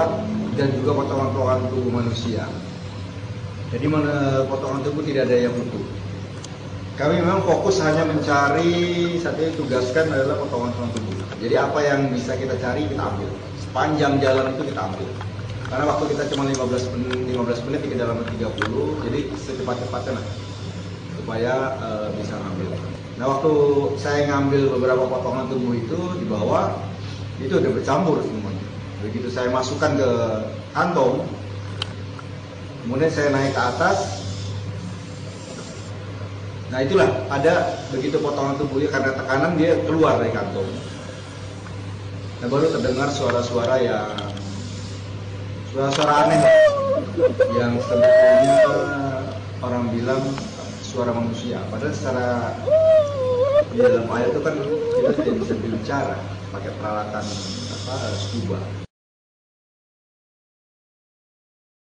hewan dan juga potongan-potongan tubuh manusia. Jadi potongan tubuh tidak ada yang utuh. Kami memang fokus hanya mencari, saat ini tugaskan adalah potongan-potongan tubuh. Jadi apa yang bisa kita cari kita ambil. Sepanjang jalan itu kita ambil. Karena waktu kita cuma 15 menit di kedalaman 30, jadi secepat-cepatnya lah supaya bisa ngambil. Nah waktu saya ngambil beberapa potongan tubuh itu di bawah, itu udah bercampur semuanya. Begitu saya masukkan ke kantong, kemudian saya naik ke atas. Nah itulah ada begitu potongan tubuhnya karena tekanan dia keluar dari kantong. Nah baru terdengar suara-suara aneh yang sebetulnya orang bilang suara manusia. Padahal secara di dalam air itu kan kita tidak bisa berbicara pakai peralatan scuba.